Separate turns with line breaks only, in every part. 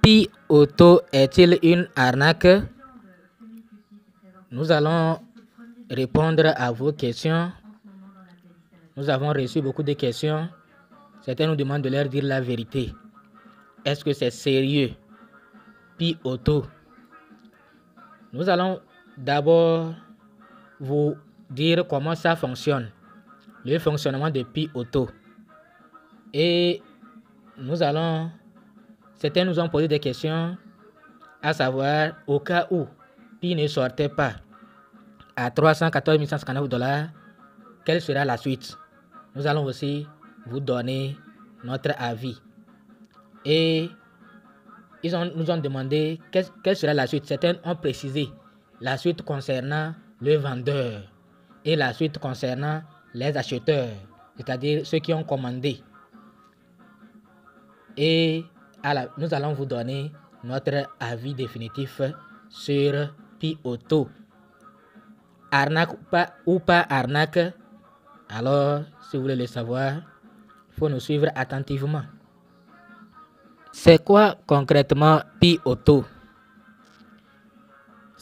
Pi Auto est-il une arnaque? Nous allons répondre à vos questions. Nous avons reçu beaucoup de questions. Certains nous demandent de leur dire la vérité. Est-ce que c'est sérieux? Pi Auto. Nous allons d'abord vous dire comment ça fonctionne, le fonctionnement de Pi Auto. Et certains nous ont posé des questions, à savoir, au cas où Pi ne sortait pas à 314 159 $, quelle sera la suite? Nous allons aussi vous donner notre avis. Et nous ont demandé quelle sera la suite. Certains ont précisé la suite concernant le vendeur et la suite concernant les acheteurs, c'est-à-dire ceux qui ont commandé. Et nous allons vous donner notre avis définitif sur Pi Auto. Arnaque ou pas arnaque? Alors, si vous voulez le savoir, il faut nous suivre attentivement. C'est quoi concrètement Pi Auto?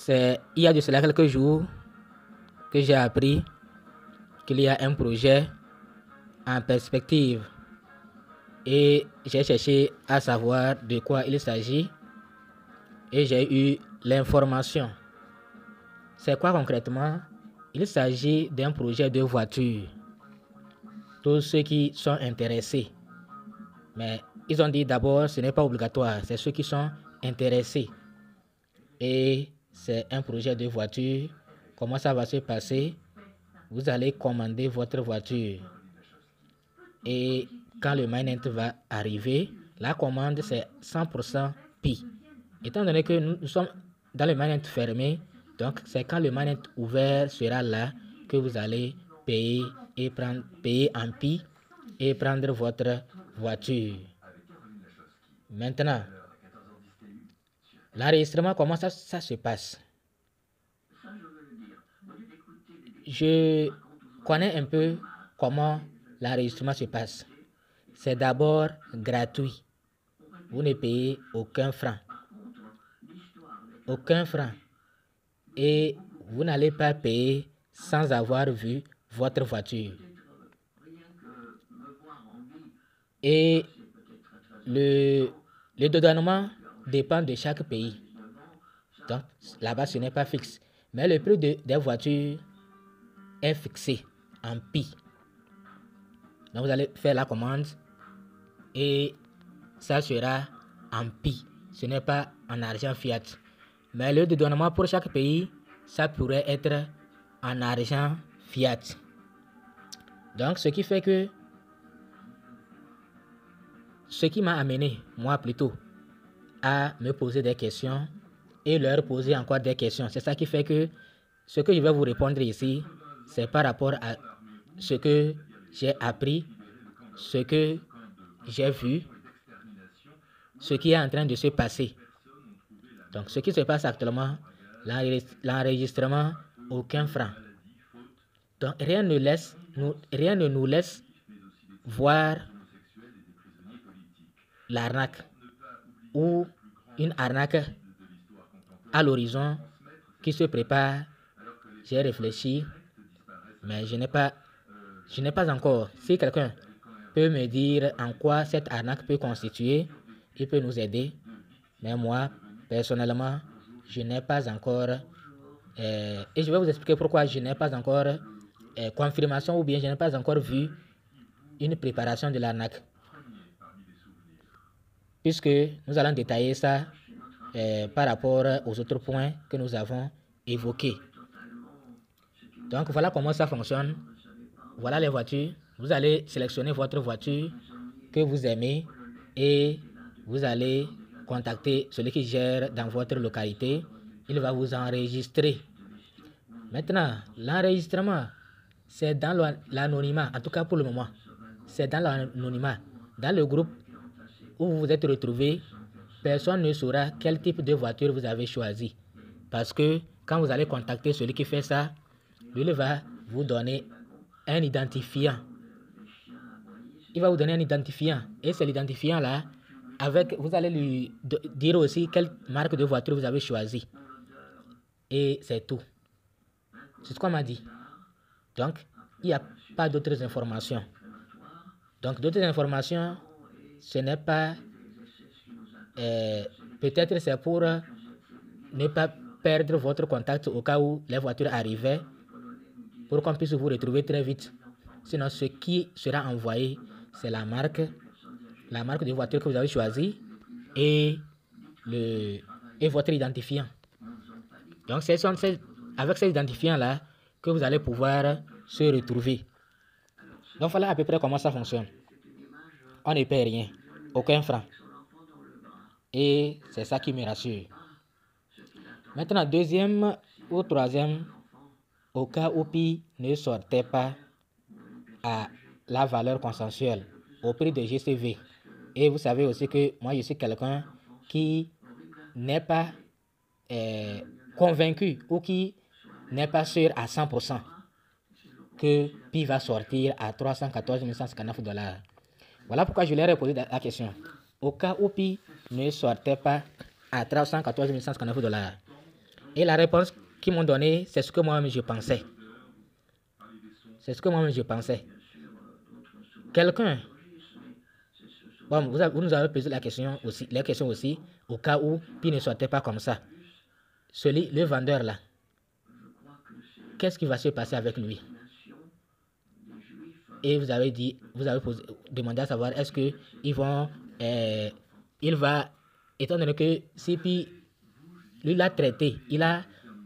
Il y a de cela quelques jours que j'ai appris qu'il y a un projet en perspective et j'ai cherché à savoir de quoi il s'agit et j'ai eu l'information. C'est quoi concrètement? Il s'agit d'un projet de voiture. Tous ceux qui sont intéressés, mais ils ont dit d'abord ce n'est pas obligatoire, c'est ceux qui sont intéressés. Et c'est un projet de voiture. Comment ça va se passer? Vous allez commander votre voiture. Et quand le mainnet va arriver, la commande c'est 100% Pi. Étant donné que nous sommes dans le mainnet fermé, donc c'est quand le mainnet ouvert sera là que vous allez payer en Pi et prendre votre voiture. Maintenant, l'enregistrement, comment ça se passe? Je connais un peu comment l'enregistrement se passe. C'est d'abord gratuit. Vous ne payez aucun franc. Aucun franc. Et vous n'allez pas payer sans avoir vu votre voiture. Et le dédouanement dépend de chaque pays. Donc là-bas, ce n'est pas fixe. Mais le prix des voitures est fixé en Pi. Donc vous allez faire la commande et ça sera en Pi. Ce n'est pas en argent fiat. Mais le dédouanement pour chaque pays, ça pourrait être en argent fiat. Donc ce qui m'a amené, moi plutôt, à me poser des questions et leur poser encore des questions. C'est ça qui fait que ce que je vais vous répondre ici, c'est par rapport à ce que j'ai appris, ce que j'ai vu, ce qui est en train de se passer. Donc, ce qui se passe actuellement, l'enregistrement, aucun franc. Donc, rien ne nous laisse voir l'arnaque ou une arnaque à l'horizon qui se prépare. J'ai réfléchi, mais je n'ai pas encore. Si quelqu'un peut me dire en quoi cette arnaque peut constituer, il peut nous aider. Mais moi, personnellement, je n'ai pas encore, et je vais vous expliquer pourquoi je n'ai pas encore confirmation ou bien je n'ai pas encore vu une préparation de l'arnaque. Puisque nous allons détailler ça par rapport aux autres points que nous avons évoqués. Donc voilà comment ça fonctionne. Voilà les voitures. Vous allez sélectionner votre voiture que vous aimez et vous allez contacter celui qui gère dans votre localité. Il va vous enregistrer. Maintenant, l'enregistrement, c'est dans l'anonymat, en tout cas pour le moment. C'est dans l'anonymat. Dans le groupe où vous vous êtes retrouvé, personne ne saura quel type de voiture vous avez choisi. Parce que quand vous allez contacter celui qui fait ça, lui il va vous donner un identifiant. Il va vous donner un identifiant. Et c'est l'identifiant là vous allez lui dire aussi quelle marque de voiture vous avez choisi. Et c'est tout. C'est ce qu'on m'a dit. Donc, il n'y a pas d'autres informations. Donc, d'autres informations, ce n'est pas... peut-être c'est pour ne pas perdre votre contact au cas où les voitures arrivaient, pour qu'on puisse vous retrouver très vite. Sinon, ce qui sera envoyé, c'est la marque de voiture que vous avez choisie et votre identifiant. Donc, c'est avec cet identifiant-là que vous allez pouvoir se retrouver. Donc, voilà à peu près comment ça fonctionne. On ne paie rien, aucun franc. Et c'est ça qui me rassure. Maintenant, deuxième ou troisième, au cas où Pi ne sortait pas à la valeur consensuelle au prix de GCV. Et vous savez aussi que moi, je suis quelqu'un qui n'est pas convaincu ou qui n'est pas sûr à 100% que Pi va sortir à 314 159 $. Voilà pourquoi je leur ai posé la question. Au cas où Pi ne sortait pas à 314 159 $. Et la réponse qu'ils m'ont donnée, c'est ce que moi-même je pensais. C'est ce que moi-même je pensais. Quelqu'un... Bon, vous nous avez posé la question aussi, au cas où Pi ne sortait pas comme ça. Le vendeur là, qu'est-ce qui va se passer avec lui? Et vous avez demandé à savoir est-ce que il va, étant donné que si Pi lui l'a traité, il a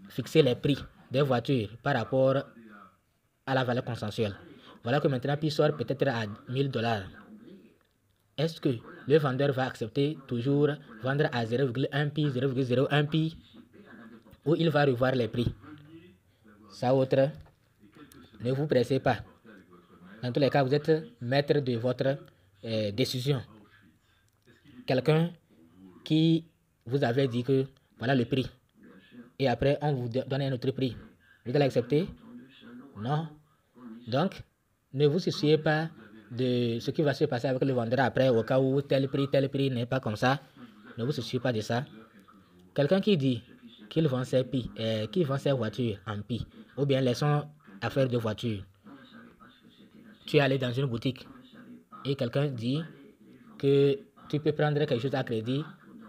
fixé les prix des voitures par rapport à la valeur consensuelle. Voilà que maintenant Pi sort peut-être à 1000 $. Est-ce que le vendeur va accepter toujours vendre à 0,1 pi, 0,01 pi, ou il va revoir les prix? Ça autre, ne vous pressez pas. Dans tous les cas, vous êtes maître de votre décision. Quelqu'un qui vous avait dit que voilà le prix, et après on vous donne un autre prix, vous allez accepter? Non. Donc, ne vous souciez pas de ce qui va se passer avec le vendeur après, au cas où tel prix n'est pas comme ça. Ne vous souciez pas de ça. Quelqu'un qui dit qu'il vend ses voitures en pi, ou bien laissons affaire de voiture. Tu es allé dans une boutique et quelqu'un dit que tu peux prendre quelque chose à crédit,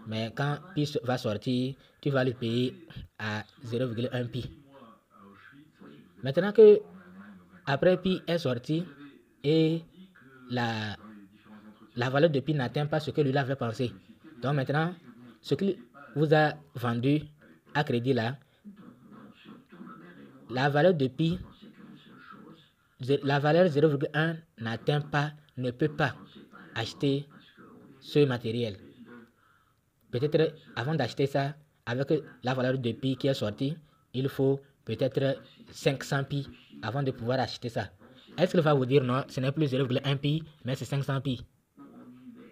mais quand pi va sortir, tu vas le payer à 0,1 pi. Maintenant que après pi est sorti et la valeur de pi n'atteint pas ce que lui avait pensé. Donc maintenant, ce qu'il vous a vendu à crédit là, la valeur de pi, la valeur 0,1 n'atteint pas, ne peut pas acheter ce matériel. Peut-être avant d'acheter ça, avec la valeur de pi qui est sortie, il faut peut-être 500 pi avant de pouvoir acheter ça. Est-ce qu'il va vous dire non, ce n'est plus 0,1 pi, mais c'est 500 pi?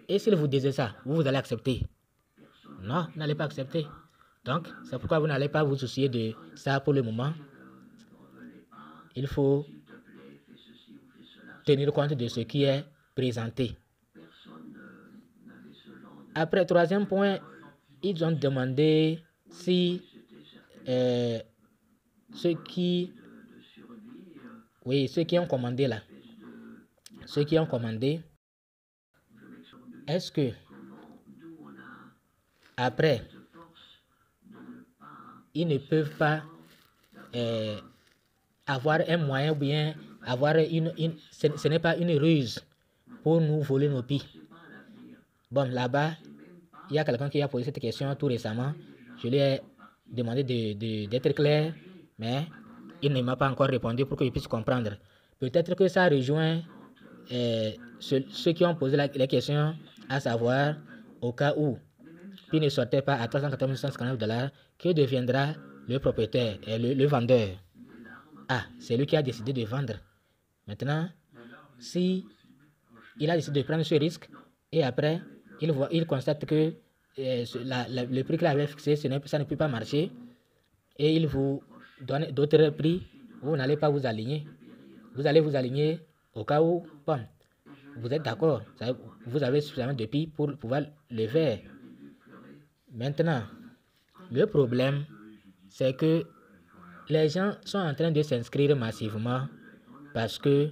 Et s'il vous disait ça, vous allez accepter? Non, vous n'allez pas accepter. Donc, c'est pourquoi vous n'allez pas vous soucier de ça pour le moment. Il faut tenir compte de ce qui est présenté. Après, troisième point, ils ont demandé si ceux qui ont commandé là, est-ce que après, ils ne peuvent pas avoir un moyen ou bien avoir ce n'est pas une ruse pour nous voler nos pi. Bon, là-bas, il y a quelqu'un qui a posé cette question tout récemment. Je lui ai demandé d'être clair, mais il ne m'a pas encore répondu pour que je puisse comprendre. Peut-être que ça rejoint ceux qui ont posé les questions, à savoir, au cas où Pi ne sortait pas à 314 159 $, que deviendra le propriétaire et le vendeur? Ah, c'est lui qui a décidé de vendre. Maintenant, si il a décidé de prendre ce risque et après, il constate que le prix qu'il avait fixé, ça ne peut pas marcher et il vous donne d'autres prix, vous n'allez pas vous aligner. Vous allez vous aligner au cas où, bon, Vous êtes d'accord? Vous avez suffisamment de pi pour pouvoir le faire. Maintenant, le problème, c'est que les gens sont en train de s'inscrire massivement parce que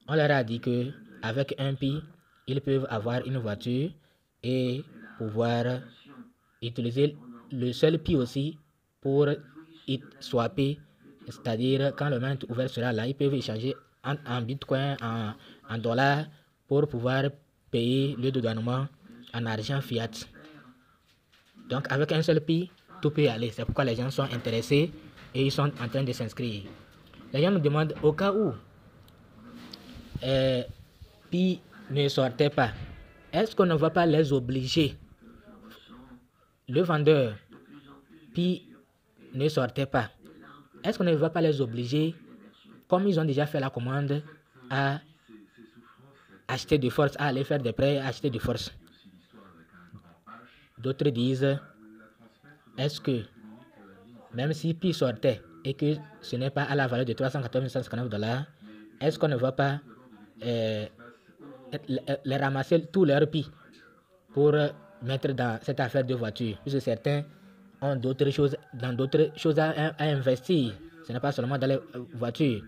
on leur a dit que avec un pi, ils peuvent avoir une voiture et pouvoir utiliser le seul pi aussi pour swapper, c'est-à-dire quand le main ouvert sera là, ils peuvent échanger en bitcoin, en dollars pour pouvoir payer le douanement en argent fiat. Donc avec un seul pi, tout peut y aller. C'est pourquoi les gens sont intéressés et ils sont en train de s'inscrire. Les gens nous demandent au cas où pi ne sortait pas, est-ce qu'on ne va pas les obliger? Le vendeur pi ne sortait pas. Est-ce qu'on ne va pas les obliger, comme ils ont déjà fait la commande, à acheter de force, à aller faire des prêts, à acheter de force? D'autres disent, est-ce que même si pi sortait et que ce n'est pas à la valeur de 314 $, est-ce qu'on ne va pas les ramasser tous leurs pi pour mettre dans cette affaire de voiture, puisque certains ont d'autres choses, dans d'autres choses à investir. Ce n'est pas seulement dans les voitures.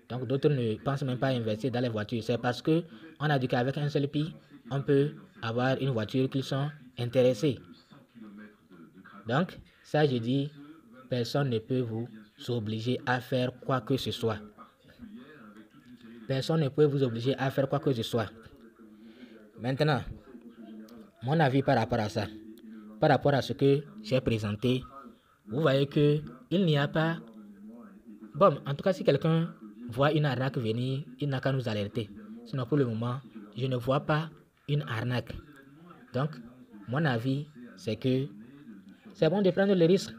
Donc d'autres ne pensent même pas à investir dans les voitures. C'est parce que on a dit qu'avec un seul pi, on peut avoir une voiture qu'ils sont intéressés. Donc, ça je dis, personne ne peut vous obliger à faire quoi que ce soit. Personne ne peut vous obliger à faire quoi que ce soit. Maintenant, mon avis par rapport à ça, par rapport à ce que j'ai présenté, vous voyez que il n'y a pas... Bon, en tout cas, si quelqu'un voit une arnaque venir, il n'a qu'à nous alerter. Sinon, pour le moment, je ne vois pas une arnaque. Donc, mon avis, c'est que c'est bon de prendre le risque.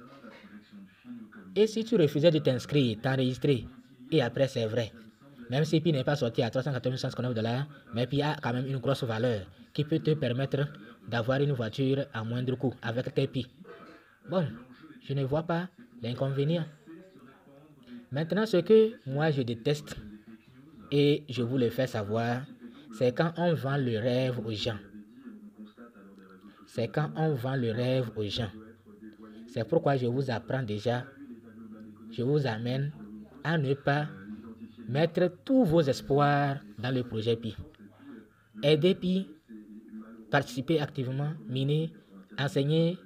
Et si tu refusais de t'inscrire, t'enregistrer, et après c'est vrai, même si pi n'est pas sorti à 314 $, mais pi a quand même une grosse valeur qui peut te permettre d'avoir une voiture à moindre coût avec tes pi. Bon, je ne vois pas l'inconvénient. Maintenant, ce que moi je déteste, et je vous le fais savoir, c'est quand on vend le rêve aux gens. C'est quand on vend le rêve aux gens. C'est pourquoi je vous apprends déjà, je vous amène à ne pas mettre tous vos espoirs dans le projet Pi. Aider Pi, participer activement, miner, enseigner,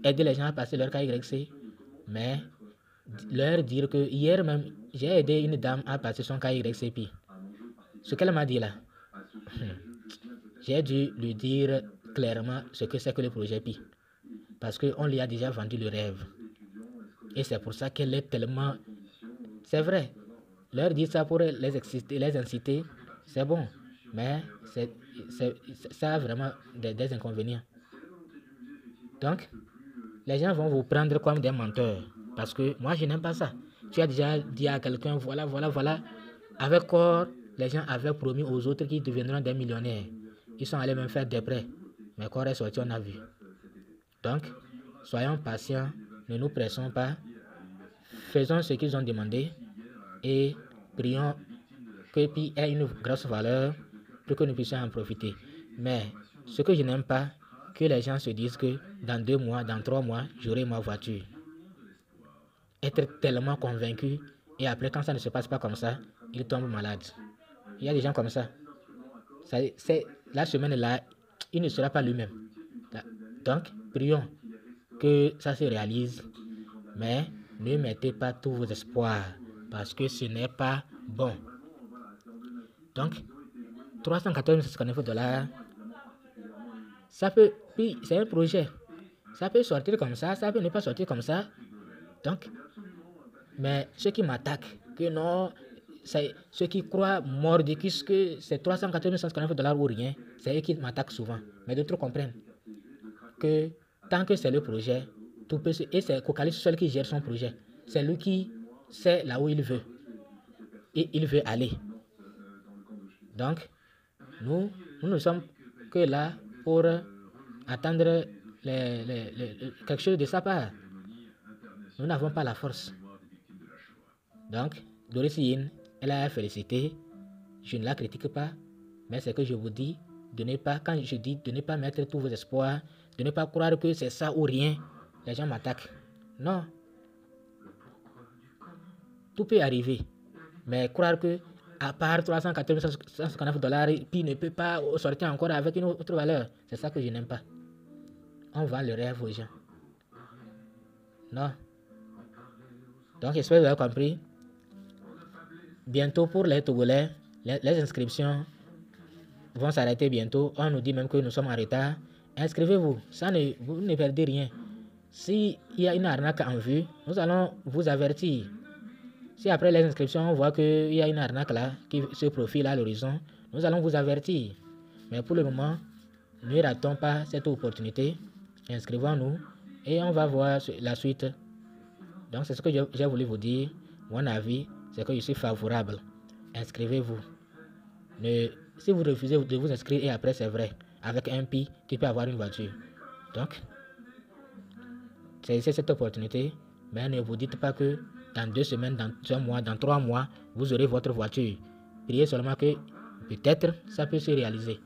aider les gens à passer leur KYC, mais leur dire que hier même, j'ai aidé une dame à passer son KYC Pi. Ce qu'elle m'a dit là, j'ai dû lui dire clairement ce que c'est que le projet Pi. Parce qu'on lui a déjà vendu le rêve. Et c'est pour ça qu'elle est tellement... C'est vrai, leur dire ça pour les inciter, c'est bon. Mais ça a vraiment des inconvénients. Donc, les gens vont vous prendre comme des menteurs. Parce que moi, je n'aime pas ça. Tu as déjà dit à quelqu'un, voilà. Avec quoi les gens avaient promis aux autres qu'ils deviendront des millionnaires. Ils sont allés même faire des prêts. Mais corps est sorti, on a vu. Donc, soyons patients, ne nous pressons pas. Faisons ce qu'ils ont demandé et prions que Pi ait une grosse valeur pour que nous puissions en profiter. Mais ce que je n'aime pas, que les gens se disent que dans 2 mois, dans 3 mois, j'aurai ma voiture. Être tellement convaincu et après quand ça ne se passe pas comme ça, ils tombent malades. Il y a des gens comme ça. C'est la semaine-là, il ne sera pas lui-même. Donc, prions que ça se réalise, mais ne mettez pas tous vos espoirs parce que ce n'est pas bon. Donc, 399 $, ça peut, puis c'est un projet. Ça peut sortir comme ça peut ne pas sortir comme ça. Donc, mais ceux qui m'attaquent, que non, ceux qui croient mordre que c'est 399 $ ou rien, c'est eux qui m'attaquent souvent. Mais d'autres comprennent que tant que c'est le projet, tout peut se... Et c'est Cocalis seul qui gère son projet. C'est lui qui sait là où il veut. Et il veut aller. Donc, nous ne sommes que là pour attendre quelque chose de sa part. Nous n'avons pas la force. Donc, Doris Yin, elle a félicité. Je ne la critique pas. Mais c'est que je vous dis, quand je dis de ne pas mettre tous vos espoirs, de ne pas croire que c'est ça ou rien, les gens m'attaquent. Non. Tout peut arriver. Mais croire que à part 159 dollars, puis ne peut pas sortir encore avec une autre valeur, c'est ça que je n'aime pas. On vend le rêve aux gens. Non. Donc j'espère que vous avez compris. Bientôt pour les Togolais, les inscriptions vont s'arrêter bientôt. On nous dit même que nous sommes en retard. Inscrivez-vous, vous ne perdez rien. S'il y a une arnaque en vue, nous allons vous avertir. Si après les inscriptions, on voit qu'il y a une arnaque là qui se profile à l'horizon, nous allons vous avertir. Mais pour le moment, ne ratons pas cette opportunité. Inscrivons-nous et on va voir la suite. Donc c'est ce que j'ai voulu vous dire. Mon avis, c'est que je suis favorable. Inscrivez-vous. Si vous refusez de vous inscrire et après c'est vrai, avec un pi, tu peux avoir une voiture. Donc, c'est cette opportunité. Mais ne vous dites pas que dans 2 semaines, dans 1 mois, dans 3 mois, vous aurez votre voiture. Priez seulement que peut-être ça peut se réaliser.